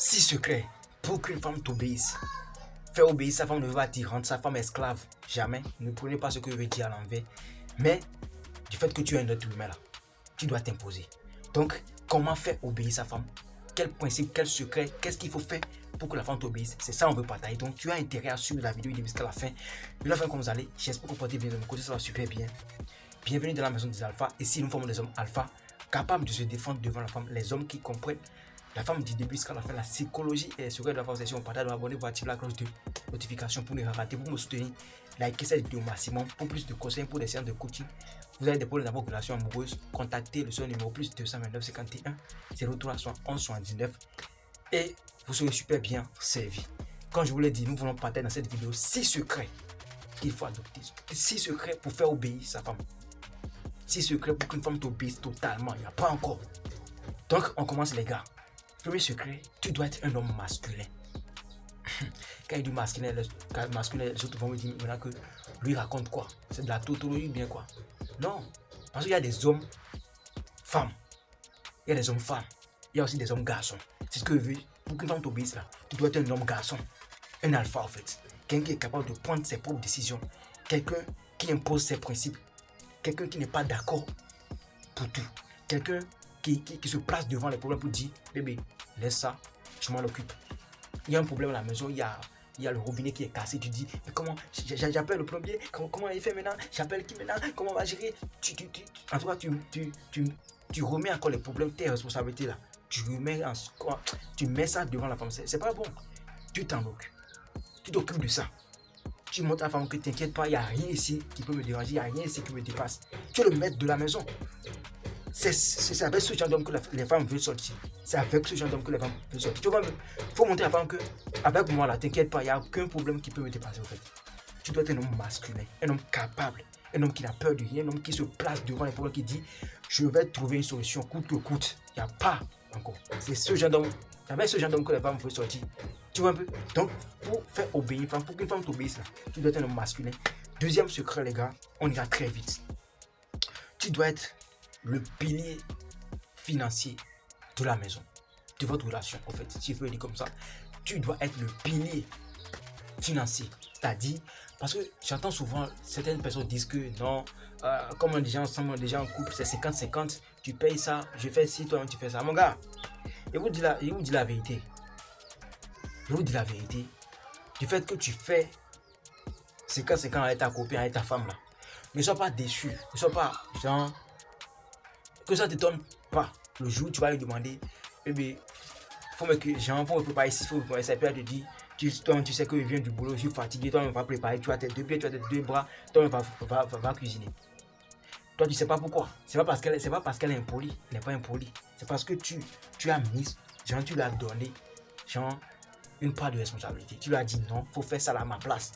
6 secrets pour qu'une femme t'obéisse. Faire obéir sa femme ne veut pas dire rendre sa femme esclave. Jamais. Ne prenez pas ce que je veux dire à l'envers. Mais du fait que tu es un être humain là, tu dois t'imposer. Donc, comment faire obéir sa femme? Quel principe, quel secret, qu'est-ce qu'il faut faire pour que la femme t'obéisse? C'est ça on veut partager. Donc, tu as intérêt à suivre la vidéo jusqu'à la fin. De la fin, comme vous allez, j'espère que vous portez bien de mon côté, ça va super bien. Bienvenue dans la maison des alphas. Ici, nous formons des hommes alpha capables de se défendre devant la femme. Les hommes qui comprennent la femme du début jusqu'à la fin, la psychologie et les secrets de la conversation. Partage, abonnez-vous, activez la cloche de notification pour ne rien rater, pour me soutenir. Likez cette vidéo au maximum. Pour plus de conseils, pour des séances de coaching, vous avez des problèmes dans vos relations amoureuses, contactez le seul numéro plus 229 51 03 71 79 et vous serez super bien servi. Comme je vous l'ai dit, nous voulons partager dans cette vidéo 6 secrets qu'il faut adopter. 6 secrets pour faire obéir sa femme. 6 secrets pour qu'une femme t'obéisse totalement. Il n'y a pas encore. Donc, on commence les gars. Premier secret, tu dois être un homme masculin. Quand il dit masculin, les autres vont me dire maintenant que lui raconte quoi? C'est de la tautologie bien quoi? Non, parce qu'il y a des hommes femmes. Il y a des hommes femmes. Il y a aussi des hommes garçons. C'est ce que je veux. Pour qu'une femme t'obéisse là, tu dois être un homme garçon. Un alpha en fait. Quelqu'un qui est capable de prendre ses propres décisions. Quelqu'un qui impose ses principes. Quelqu'un qui n'est pas d'accord pour tout. Quelqu'un qui se place devant les problèmes pour dire bébé, laisse ça, je m'en occupe. Il y a un problème à la maison, il y a le robinet qui est cassé, tu dis mais comment j'appelle le plombier, comment il fait maintenant, j'appelle qui maintenant, comment on va gérer, en tout cas tu remets encore les problèmes, tes responsabilités là, tu mets ça devant la femme, c'est pas bon. Tu t'en occupes, tu t'occupes de ça. Tu montres à la femme que t'inquiète pas, il n'y a rien ici qui peut me déranger, il n'y a rien ici qui me dépasse. Tu es le maître de la maison. C'est avec ce genre d'homme que les femmes veulent sortir. C'est avec ce genre d'homme que les femmes veulent sortir. Tu vois, il faut montrer à la femme que, avec moi là, t'inquiète pas, il n'y a aucun problème qui peut me dépasser en fait. Tu dois être un homme masculin, un homme capable, un homme qui n'a peur de rien, un homme qui se place devant les problèmes, qui dit je vais trouver une solution coûte que coûte. Il n'y a pas encore. C'est ce genre d'homme, c'est avec ce genre d'homme que les femmes veulent sortir. Tu vois un peu? Donc, pour faire obéir, pour qu'une femme t'obéisse là, tu dois être un homme masculin. Deuxième secret, les gars, on ira très vite. Tu dois être le pilier financier de la maison, de votre relation, en fait, si je peux le dire comme ça. Tu dois être le pilier financier, c'est-à-dire, parce que j'entends souvent certaines personnes disent que non, comme on est déjà ensemble, on est déjà en couple, c'est 50-50, tu payes ça, je fais ci, toi tu fais ça. Mon gars, je vous dis la vérité. Je vous dis la vérité. Du fait que tu fais 50-50 avec ta copine, avec ta femme là, ne sois pas déçu, ne sois pas genre que ça ne t'étonne pas. Le jour où tu vas lui demander, bébé, faut me préparer ici, faut me préparer ça. Et puis elle te dit, toi tu sais que je viens du boulot, je suis fatigué, toi on va préparer, tu as tes 2 pieds, tu as tes 2 bras, toi on va cuisiner. Toi tu sais pas pourquoi. C'est pas parce qu'elle est impolie, elle n'est pas impolie. C'est parce que tu as mis, genre tu lui as donné, genre une part de responsabilité. Tu lui as dit non, faut faire ça à ma place.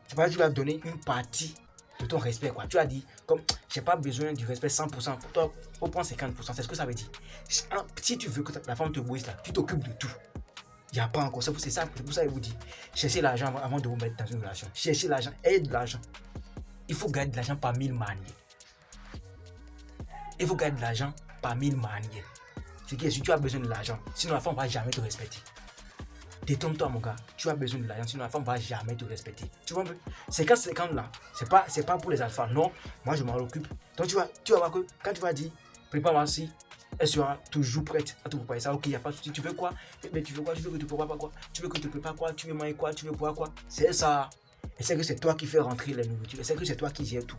C'est parce que tu lui as donné une partie de ton respect quoi. Tu as dit comme j'ai pas besoin du respect 100%, pour toi faut prendre 50%, c'est ce que ça veut dire. Si tu veux que la femme te obéisse là, tu t'occupes de tout. Il n'y a pas encore, c'est ça, pour ça je vous dis, cherchez l'argent avant de vous mettre dans une relation. Cherchez l'argent, ayez de l'argent. Il faut gagner de l'argent par 1000 manières. Il faut gagner de l'argent par 1000 manières. C'est que si tu as besoin de l'argent, sinon la femme ne va jamais te respecter. Détrompe-toi mon gars, tu as besoin de l'argent, sinon la femme ne va jamais te respecter. Tu vois un peu? 50-50 là, c'est pas pour les alphas, non, moi je m'en occupe. Donc tu vas voir que quand tu vas dire, prépare-moi aussi, elle sera toujours prête à te préparer ça. Ok, il n'y a pas de souci, tu veux quoi? Mais tu veux quoi? Tu veux que tu prépares pas quoi? Tu veux que tu prépares quoi? Tu veux manger quoi? Tu veux boire quoi? C'est ça. Et c'est que c'est toi qui fais rentrer les nourritures, et c'est que c'est toi qui gères tout.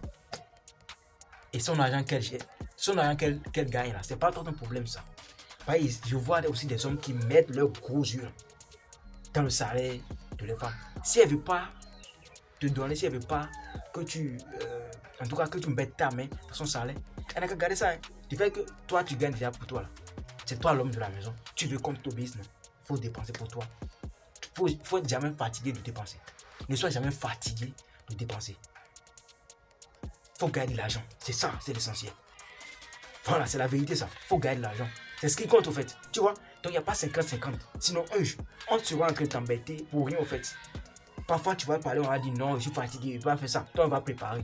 Et son argent qu'elle gagne là, c'est pas trop un problème ça. Je vois aussi des hommes qui mettent leurs gros yeux dans le salaire de les femmes. Si elle veut pas te donner, si elle veut pas que en tout cas que tu mettes ta main dans son salaire, elle n'a qu'à garder ça. Hein. Du fait que toi tu gagnes déjà pour toi là. C'est toi l'homme de la maison. Tu veux qu'on t'obéisse, non? Faut dépenser pour toi. Faut être jamais fatigué de dépenser. Ne sois jamais fatigué de dépenser. Faut gagner de l'argent. C'est ça, c'est l'essentiel. Voilà, c'est la vérité ça. Faut gagner de l'argent. C'est ce qui compte au fait. Tu vois? Donc il n'y a pas 50-50. Sinon un jour, on sera en train de t'embêter pour rien au fait. Parfois tu vas parler, on va dire non, je suis fatigué, je ne peux pas faire ça. Toi on va préparer.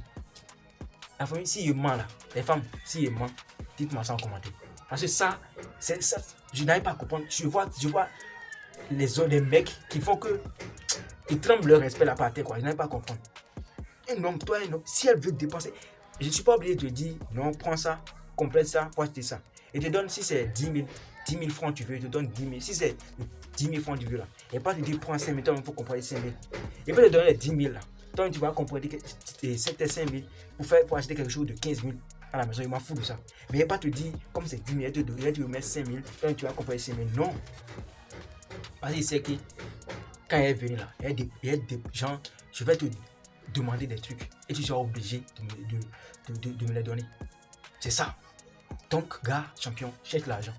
La famille, si il ment là, les femmes, si il ment, dites-moi ça en commentaire. Parce que ça, c'est ça. Je n'arrive pas à comprendre. Je vois les autres, des mecs qui font que ils tremblent leur respect là par terre, quoi. Je n'arrive pas à comprendre. Un homme, toi, un homme, si elle veut dépenser, je ne suis pas obligé de te dire, non, prends ça, complète ça, pour acheter ça. Et te donne, si c'est 10 000 francs, tu veux, je te donne 10 000. Si c'est 10 000 francs, tu veux là. Et pas te dire, prends 5 000, toi, il faut comprendre 5 000. Et pas te donner les 10 000 là. Toi, tu vas comprendre que c'était 5 000 pour acheter quelque chose de 15 000 à la maison. Il m'en fout de ça. Mais il pas te dire, comme c'est 10 000, tu vas mettre 5 000, toi, tu vas comprendre 5 000. Non. Parce qu'il sait que quand elle est venue là, il y a des gens, je vais te demander des trucs et tu seras obligé de me les donner. C'est ça. Donc, gars, champion, cherche l'argent.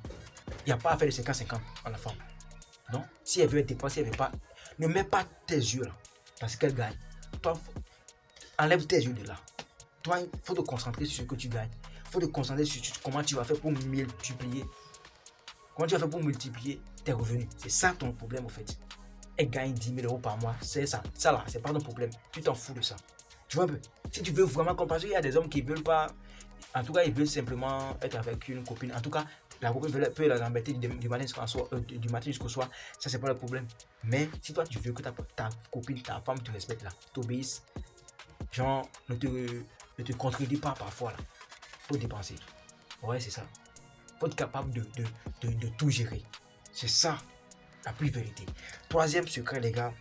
Il n'y a pas à faire de 50-50 à la femme. Non. Si elle veut dépenser, elle veut pas. Ne mets pas tes yeux là. Parce qu'elle gagne. Toi, enlève tes yeux de là. Toi, il faut te concentrer sur ce que tu gagnes. Il faut te concentrer sur comment tu vas faire pour multiplier. Comment tu vas faire pour multiplier tes revenus. C'est ça ton problème, en fait. Elle gagne 10 000 euros par mois. C'est ça. Ça là, c'est pas ton problème. Tu t'en fous de ça. Tu vois un peu. Si tu veux vraiment comprendre, il y a des hommes qui veulent pas. En tout cas, ils veulent simplement être avec une copine. En tout cas, la copine peut les embêter du matin jusqu'au soir. Ça, c'est pas le problème. Mais si toi, tu veux que ta copine, ta femme te respecte là, t'obéisse, genre, ne te contredis pas parfois là. Faut dépenser. Ouais, c'est ça. Faut être capable de tout gérer. C'est ça, la plus vérité. Troisième secret, les gars,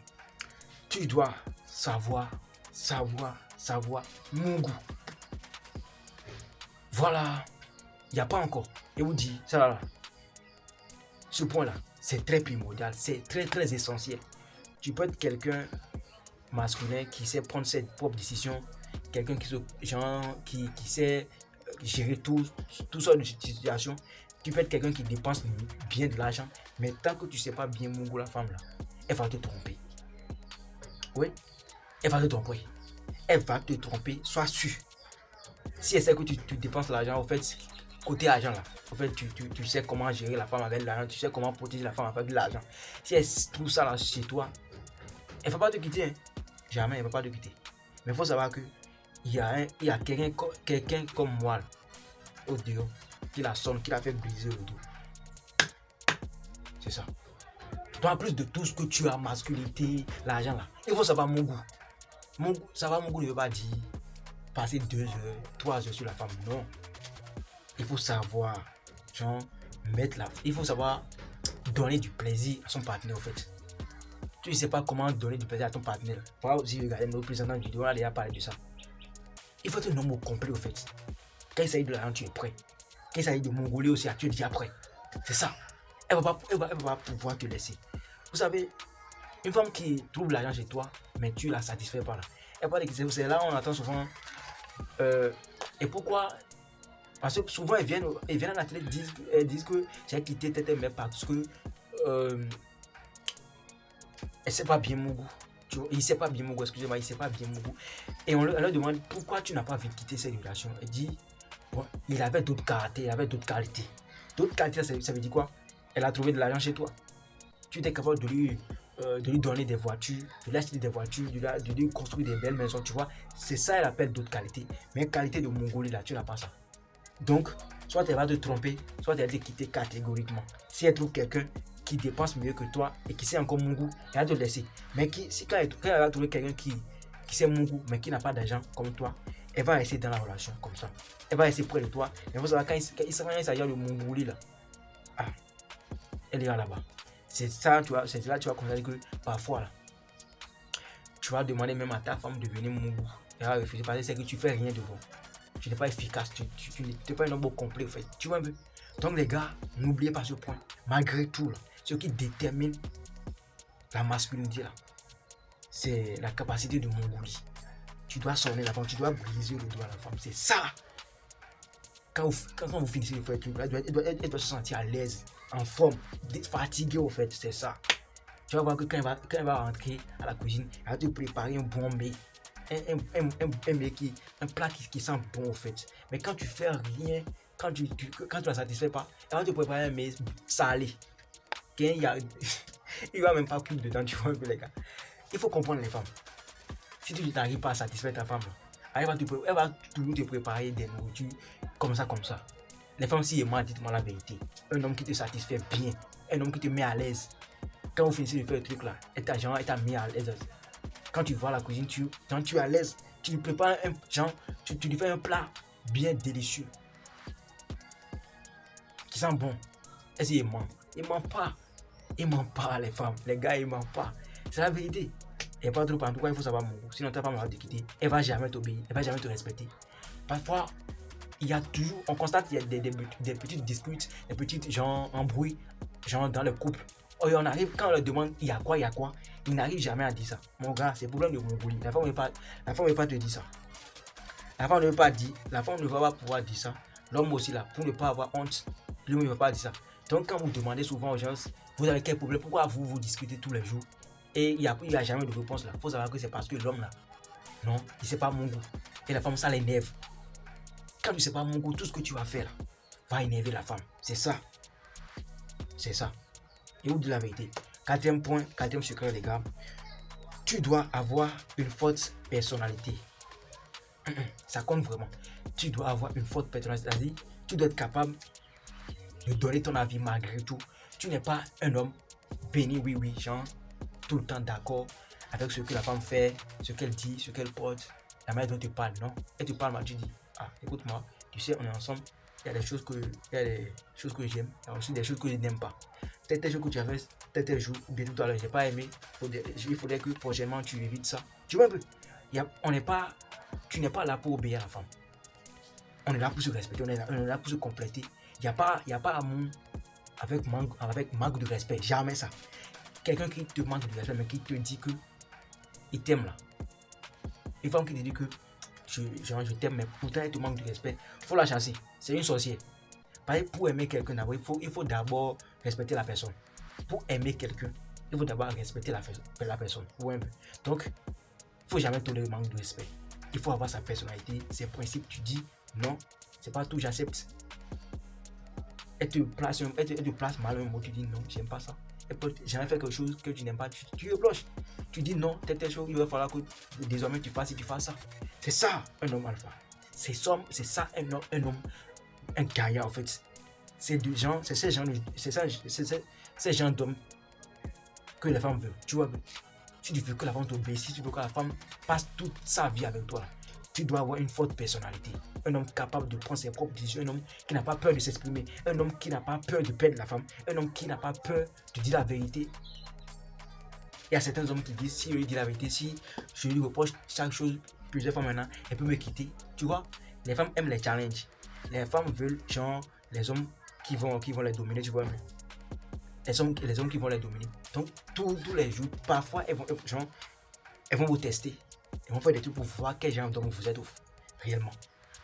tu dois savoir mon goût. Voilà, il n'y a pas encore. Et vous dit, ça là, ce point-là, c'est très primordial, c'est très très essentiel. Tu peux être quelqu'un masculin qui sait prendre ses propres décisions, quelqu'un qui sait gérer tout sortes de situations. Tu peux être quelqu'un qui dépense bien de l'argent, mais tant que tu ne sais pas bien mon goût, la femme là, elle va te tromper. Oui, elle va te tromper. Elle va te tromper, sois sûr. Si elle sait que tu dépenses l'argent, au fait, côté argent là, au fait, tu sais comment gérer la femme avec l'argent, tu sais comment protéger la femme avec de l'argent. Si elle trouve ça là chez toi, elle ne va pas te quitter. Hein. Jamais, elle ne va pas te quitter. Mais il faut savoir que il y a quelqu'un comme moi là, au dehors, qui la sonne, qui la fait briser le dos. C'est ça. Donc, en plus de tout ce que tu as, masculinité, l'argent là, il faut savoir mon goût. Savoir mon goût ne veut pas dire passer 2 heures, 3 heures sur la femme. Non. Il faut savoir, genre, il faut savoir donner du plaisir à son partenaire, en fait. Tu ne sais pas comment donner du plaisir à ton partenaire. Voilà, aussi, regardez nos précédentes vidéos, on a déjà parlé de ça. Il faut être un homme au complet, au fait. Quand il s'agit de l'argent, tu es prêt. Quand il s'agit de Mongolie aussi, tu es déjà prêt. C'est ça. Elle va pas pouvoir te laisser. Vous savez, une femme qui trouve l'argent chez toi, mais tu la satisfais pas là. Elle va dire que c'est là, on attend souvent. Et pourquoi? Parce que souvent, elles viennent à la télé, elles disent que j'ai quitté tête mais parce que elle sait pas bien mon goût. Il sait pas bien mon goût, excusez-moi, il sait pas bien mon goût. Et on leur demande pourquoi tu n'as pas vite quitté cette relation. Elle dit, bon, il avait d'autres caractères, il avait d'autres qualités. D'autres qualités, ça veut dire quoi? Elle a trouvé de l'argent chez toi. Tu étais capable de lui donner des voitures, de lui acheter des voitures, de lui construire des belles maisons, tu vois. C'est ça, elle appelle d'autres qualités. Mais qualité de Mongolie, là, tu n'as pas ça. Donc, soit elle va te tromper, soit elle va te quitter catégoriquement. Si elle trouve quelqu'un qui dépense mieux que toi et qui sait encore mon goût, elle va te laisser. Mais quand elle va trouver quelqu'un qui sait mon goût, mais qui n'a pas d'argent comme toi, elle va rester dans la relation comme ça. Elle va rester près de toi. Mais vous savez, quand il s'agit de Mongolie, là, elle est là-bas. C'est ça, tu vois, c'est là que tu vas constater que parfois, là, tu vas demander même à ta femme de venir mon goût. Elle va refuser parce que c'est que tu fais rien de bon. Tu n'es pas efficace, tu n'es pas un homme complet, en fait. Tu vois un peu. Donc, les gars, n'oubliez pas ce point. Malgré tout, là, ce qui détermine la masculinité, là, c'est la capacité de Mongolie. Tu dois sonner la femme, tu dois briser le doigt à la femme. C'est ça. Quand vous finissez de faire tout, elle doit se sentir à l'aise, en forme, fatiguée, au fait. C'est ça. Tu vas voir que quand elle va rentrer à la cuisine, elle va te préparer un bon mets. Un plat qui sent bon, au fait. Mais quand tu fais rien, quand tu la satisfais pas, elle va te préparer un mets salé. Il va même pas cuire dedans, tu vois un peu, les gars. Il faut comprendre les femmes. Si tu n'arrives pas à satisfaire ta femme, elle va toujours te préparer des nourritures comme ça. Les femmes, si moi, dites-moi la vérité. Un homme qui te satisfait bien, un homme qui te met à l'aise. Quand vous finissez de faire le truc là, et ta mis à l'aise. Quand tu vas à la cuisine, quand tu es à l'aise, tu lui prépares tu lui fais un plat bien délicieux. Qui sent bon. Est-ce qu'il ment? Il ment pas. Il ment pas, les femmes. Les gars, ils mentent pas. C'est la vérité. Et pas trop, en tout cas, il faut savoir mon goût. Sinon, ta femme va te quitter. Elle va jamais t'obéir. Elle va jamais te respecter. Parfois, il y a toujours, on constate qu'il y a des petites disputes, des petites embrouilles, dans le couple. Et on arrive, quand on leur demande il y a quoi, ils n'arrivent jamais à dire ça. Mon gars, c'est le problème de Mongolie. La femme ne veut pas te dire ça. La femme ne veut pas dire, la femme ne va pas pouvoir dire ça. L'homme aussi là, pour ne pas avoir honte, lui ne veut pas dire ça. Donc quand vous demandez souvent aux gens, vous avez quel problème, pourquoi vous discutez tous les jours et il n'y a jamais de réponse là. Il faut savoir que c'est parce que l'homme là, non, il ne sait pas mon goût. Et la femme, ça l'énerve. Quand tu ne sais pas mon goût, tout ce que tu vas faire va énerver la femme. C'est ça. C'est ça. Et vous dites la vérité. Quatrième point, quatrième secret les gars. Tu dois avoir une forte personnalité. Ça compte vraiment. Tu dois avoir une forte personnalité. C'est-à-dire, tu dois être capable de donner ton avis malgré tout. Tu n'es pas un homme béni, oui, genre, tout le temps d'accord avec ce que la femme fait, ce qu'elle dit, ce qu'elle porte, la manière dont tu parles, non? Elle te parle, tu dis, ah, écoute-moi, tu sais, on est ensemble, il y a des choses que j'aime, il y a aussi des choses que je n'aime pas. Tel jour que tu as fait, tel jour, ou bien tout à l'heure, j'ai pas aimé, il faudrait que prochainement tu évites ça. Tu vois un peu, tu n'es pas là pour obéir à la femme. On est là pour se respecter, on est là pour se compléter. Il n'y a pas amour avec manque de respect, jamais ça. Quelqu'un qui te manque de respect, mais qui te dit que il t'aime là. Une femme qui te dit que je t'aime, mais pourtant elle te manque de respect, il faut la chasser. C'est une sorcière. Pareil, pour aimer quelqu'un, il faut d'abord respecter la personne. Pour aimer quelqu'un, il faut d'abord respecter la personne. Ouais. Donc, il ne faut jamais tolérer le manque de respect. Il faut avoir sa personnalité, ses principes. Tu dis non, c'est pas tout, j'accepte. Elle te place mal un mot, tu dis non, j'aime pas ça. Elle peut jamais faire quelque chose que tu n'aimes pas, tu reproches. Tu dis non, telle chose, il va falloir que désormais tu fasses ça. C'est ça un homme alpha. C'est ça un homme, un gaillard en fait. C'est ces gens d'hommes que les femmes veulent. Tu vois, si tu veux que la femme t'obéisse, si tu veux que la femme passe toute sa vie avec toi, tu dois avoir une forte personnalité. Un homme capable de prendre ses propres décisions, un homme qui n'a pas peur de s'exprimer, un homme qui n'a pas peur de perdre la femme, un homme qui n'a pas peur de dire la vérité. Il y a certains hommes qui disent, si je lui dis la vérité, si je lui reproche chaque chose plusieurs fois maintenant, elle peut me quitter. Tu vois, les femmes aiment les challenges. Les femmes veulent les hommes qui vont les dominer, tu vois. Les hommes qui vont les dominer. Donc, tous les jours, parfois, elles vont vous tester. Elles vont faire des trucs pour voir quel genre d'homme vous êtes réellement.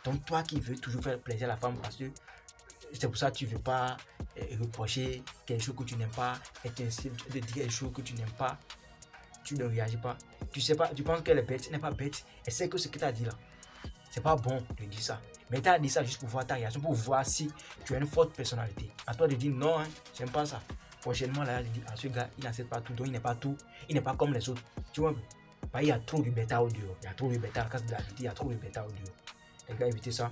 Donc, toi qui veux toujours faire plaisir à la femme, parce que c'est pour ça que tu ne veux pas reprocher quelque chose que tu n'aimes pas, et te dire quelque chose que tu n'aimes pas, tu ne réagis pas. Tu sais pas, tu penses qu'elle est bête, elle n'est pas bête. Elle sait que ce que tu as dit là, c'est pas bon de dire ça. Mais tu as dit ça juste pour voir ta réaction, pour voir si tu as une forte personnalité. À toi de dire non, hein, j'aime pas ça. Prochainement, là, je dis, ce gars, il n'accepte pas tout, donc il n'est pas tout, il n'est pas comme les autres. Tu vois, bah, il y a trop de bêta au dehors. Il y a trop de bêta à la casse de la vie, il y a trop de bêta au dehors. Les gars, évitez ça.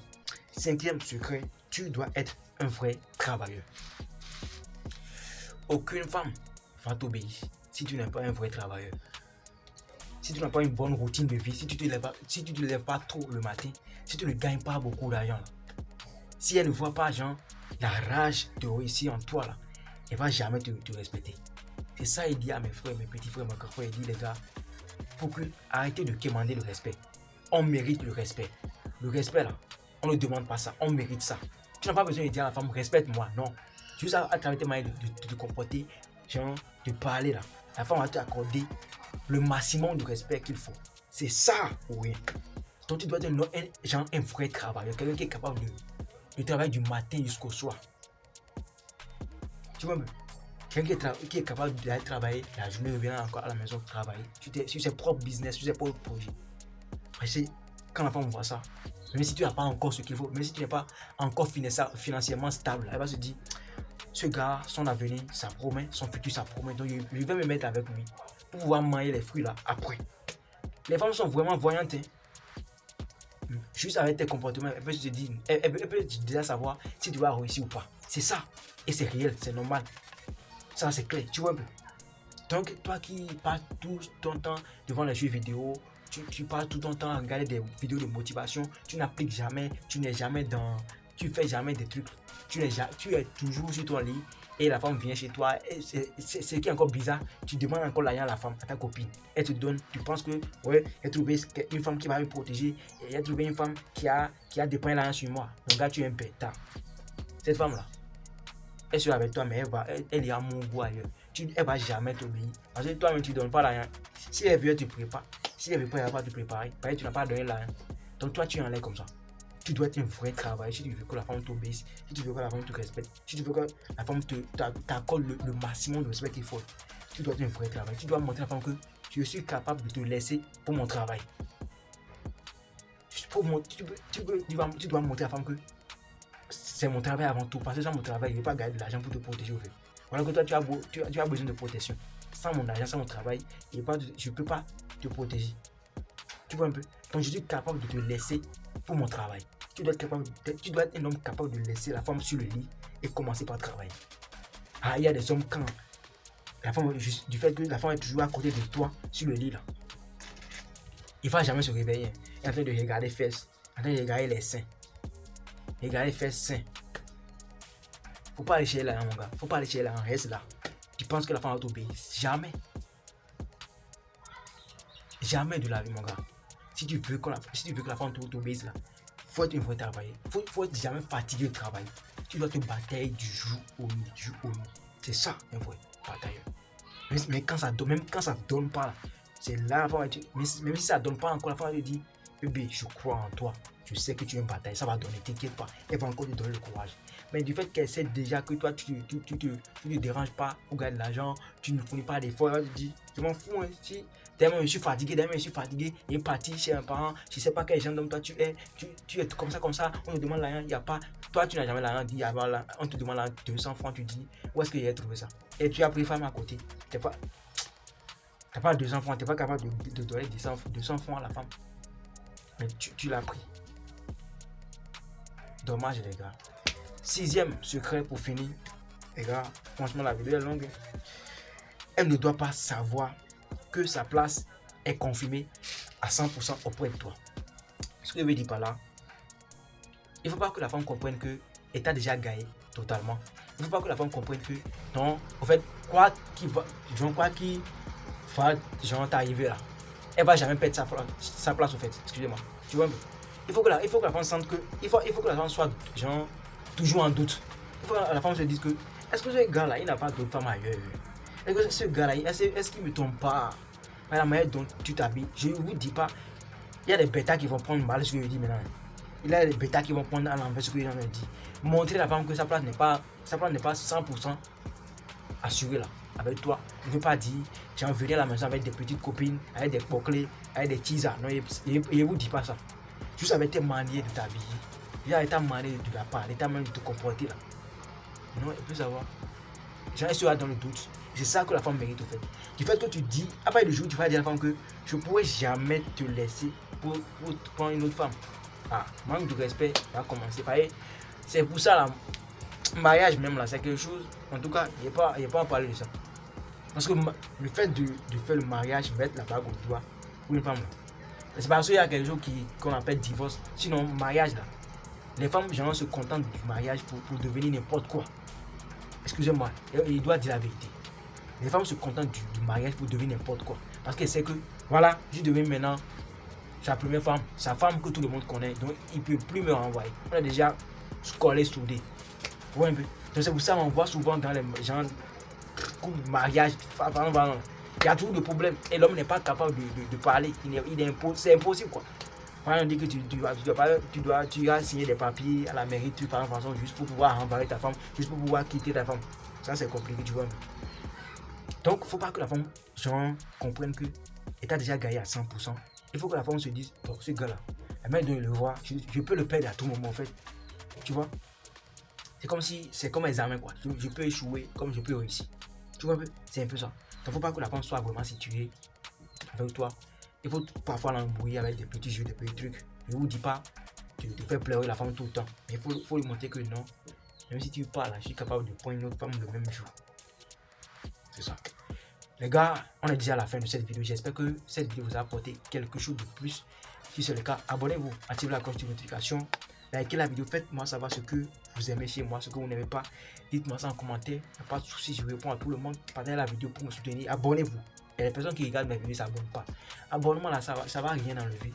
Cinquième secret, tu dois être un vrai travailleur. Aucune femme va t'obéir si tu n'es pas un vrai travailleur. Si tu n'as pas une bonne routine de vie, si tu ne te lèves pas tôt le matin, si tu ne gagnes pas beaucoup d'argent, si elle ne voit pas la rage de réussir en toi, là, elle ne va jamais te respecter. C'est ça il dit à mes frères, mes petits frères, mes grands frères, il dit les gars, faut que arrêtez de demander le respect. On mérite le respect. Le respect là, on ne demande pas ça, on mérite ça. Tu n'as pas besoin de dire à la femme, respecte-moi, non. Tu sais, à travers tes manières de te comporter, de parler là, la femme va t'accorder le maximum de respect qu'il faut. C'est ça, oui. Donc tu dois être un vrai travailleur, quelqu'un qui est capable de travailler du matin jusqu'au soir. Tu vois, quelqu'un qui est capable d'aller travailler la journée, revenir encore à la maison travailler sur ses propres business, sur ses propres projets. Après, quand la femme voit ça, même si tu n'as pas encore ce qu'il faut, même si tu n'es pas encore financièrement stable, elle va se dire, ce gars, son avenir, ça promet, son futur, ça promet, donc je vais me mettre avec lui pour pouvoir manger les fruits là après. Les femmes sont vraiment voyantes. Hein. Juste avec tes comportements, elle peut se dire, elle peut déjà savoir si tu vas réussir ou pas. C'est ça. Et c'est réel, c'est normal. Ça, c'est clair. Tu vois un peu. Donc, toi qui passes tout ton temps devant les jeux vidéo, tu passes tout ton temps à regarder des vidéos de motivation, tu n'appliques jamais, tu n'es jamais dans. Tu fais jamais des trucs. Tu es toujours sur ton lit et la femme vient chez toi. C'est ce qui est encore bizarre. Tu demandes encore l'argent à la femme, à ta copine. Elle te donne, tu penses que, ouais, elle a trouvé une femme qui va me protéger. Et elle a trouvé une femme qui a dépensé l'argent sur moi. Donc, là, tu es un bêta. Cette femme-là, elle sera avec toi, mais elle ira mourir ailleurs. Elle va jamais t'obéir. Parce que toi-même, tu ne donnes pas l'argent. Si elle veut, tu prépares. Si elle veut pas, elle va pas te préparer. Parce que tu n'as pas donné l'argent. Donc toi, tu es en l'air comme ça. Tu dois être un vrai travail. Si tu veux que la femme t'obéisse, si tu veux que la femme te respecte, si tu veux que la femme t'accorde le maximum de respect qu'il faut, tu dois être un vrai travail. Tu dois montrer à la femme que je suis capable de te laisser pour mon travail. Tu dois montrer à la femme que c'est mon travail avant tout. Parce que sans mon travail, je ne vais pas gagner de l'argent pour te protéger au fait. Voilà que toi, tu as besoin de protection. Sans mon argent, sans mon travail, je ne peux pas te protéger. Tu vois un peu? Donc, je suis capable de te laisser pour mon travail. Tu dois être un homme capable de laisser la femme sur le lit et commencer par travailler. Ah, il y a des hommes quand la femme, du fait que la femme est toujours à côté de toi sur le lit là, il ne va jamais se réveiller. Il est en train de regarder les fesses, en train de regarder les seins. Regarder les fesses seins. Faut pas aller chez là, mon gars. Faut pas aller chez là, reste là. Tu penses que la femme va t'obéir? Jamais. Jamais de la vie, mon gars. Si tu veux que la femme t'obéisse là, faut être un vrai travailleur. Faut être jamais fatigué de travail. Tu dois te batailler du jour au nuit, C'est ça, un vrai batailleur. Mais quand ça donne, même quand ça donne pas, c'est là la femme, même si ça donne pas encore, la femme te dit, bébé, je crois en toi. Je sais que tu es un bataille, ça va donner, t'inquiète pas. Elle va encore te donner le courage. Mais du fait qu'elle sait déjà que toi, tu ne déranges pas pour gagner de l'argent, tu ne fournis pas d'efforts, elle te dit, je m'en fous, hein, si demain je suis fatigué, il est parti chez un parent, je ne sais pas quel genre d'homme toi tu es comme ça, on te demande l'argent, il n'y a pas, toi tu n'as jamais l'argent, on te demande 200 francs, tu dis, où est-ce que j'ai trouvé ça? Et tu as pris femme à côté, tu n'as pas 200 francs, tu n'es pas capable de donner 200 francs à la femme. Mais tu l'as pris. Dommage les gars. 6e secret pour finir. Les gars, franchement la vidéo est longue. Elle ne doit pas savoir que sa place est confirmée à 100% auprès de toi. Ce que je veux dire par là, il ne faut pas que la femme comprenne que elle t'a déjà gagné totalement. Il ne faut pas que la femme comprenne que non, en fait, quoi qu'il va t'arriver là, elle va jamais perdre sa place au fait. Excusez-moi. Tu vois, il faut que la femme sente que il faut que la femme soit toujours en doute. Il faut que la femme se dise que est-ce que ce gars là il n'a pas d'autre femme ailleurs? Est-ce que ce gars là est-ce qu'il me trompe pas? La manière dont tu t'habilles, je ne vous dis pas, il y a des bêtas qui vont prendre mal ce que je dis maintenant. Il y a des bêtas qui vont prendre à l'envers ce que je dis. Montrer à la femme que sa place n'est pas 100% assurée là avec toi. Je ne veux pas dire, j'ai venir à la maison avec des petites copines, avec des bouclés, avec des teasers. Non, je ne vous dis pas ça. Juste avec tes manières de t'habiller, avec ta manière de la parler, ta manière de te comporter là. Non, il peut savoir. J'en suis dans le doute. C'est ça que la femme mérite au fait. Du fait que tu dis, après le jour, tu vas dire à la femme que je ne pourrais jamais te laisser pour prendre une autre femme. Ah, manque de respect va commencer. C'est pour ça là, mariage même là, c'est quelque chose. En tout cas, il n'y a pas à parler de ça. Parce que le fait de faire le mariage, mettre la bague au doigt pour une femme là, c'est parce qu'il y a quelque chose qu'on appelle divorce. Sinon, mariage là, les femmes généralement se contentent du mariage pour devenir n'importe quoi. Excusez-moi, il doit dire la vérité. Les femmes se contentent du mariage pour devenir n'importe quoi. Parce qu'elles savent que, voilà, je deviens maintenant sa première femme, sa femme que tout le monde connaît. Donc, il ne peut plus me renvoyer. On a déjà collé, soudé. Vous voyez un peu. Donc, c'est pour ça qu'on voit souvent dans les gens, mariage, il y a toujours des problèmes. Et l'homme n'est pas capable de parler. C'est impossible, quoi. On dit que tu dois signer des papiers à la mairie, tu parles en façon juste pour pouvoir renvoyer ta femme, juste pour pouvoir quitter ta femme. Ça, c'est compliqué, tu vois. Donc, il ne faut pas que la femme comprenne que tu as déjà gagné à 100%. Il faut que la femme se dise, bon, ce gars-là, la mère de le voir, je peux le perdre à tout moment, en fait. Tu vois. C'est comme un examen, quoi. Je peux échouer comme je peux réussir. Tu vois un peu. C'est un peu ça. Donc, il ne faut pas que la femme soit vraiment située avec toi. Il faut parfois l'embrouiller avec des petits jeux, des petits trucs. ne vous dis pas de faire pleurer la femme tout le temps. Mais il faut lui montrer que non, même si tu parles, je suis capable de prendre une autre femme le même jour. C'est ça. Les gars, on est déjà à la fin de cette vidéo. J'espère que cette vidéo vous a apporté quelque chose de plus. Si c'est le cas, abonnez-vous, activez la cloche de notification, likez la vidéo, faites-moi savoir ce que vous aimez chez moi, ce que vous n'aimez pas. Dites-moi ça en commentaire. Il n'y a pas de souci, je réponds à tout le monde. Partagez la vidéo pour me soutenir. Abonnez-vous. Il y a des personnes qui regardent mes vidéos ne s'abonnent pas. Abonnement là, ça va rien enlever.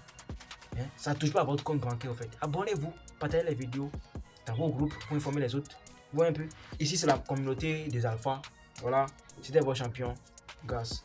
Hein? Ça ne touche pas à votre compte bancaire en fait. Abonnez-vous, partagez les vidéos dans vos groupes pour informer les autres. Vous voyez un peu. Ici c'est la communauté des alphas. Voilà, c'était vos champions. Grâce.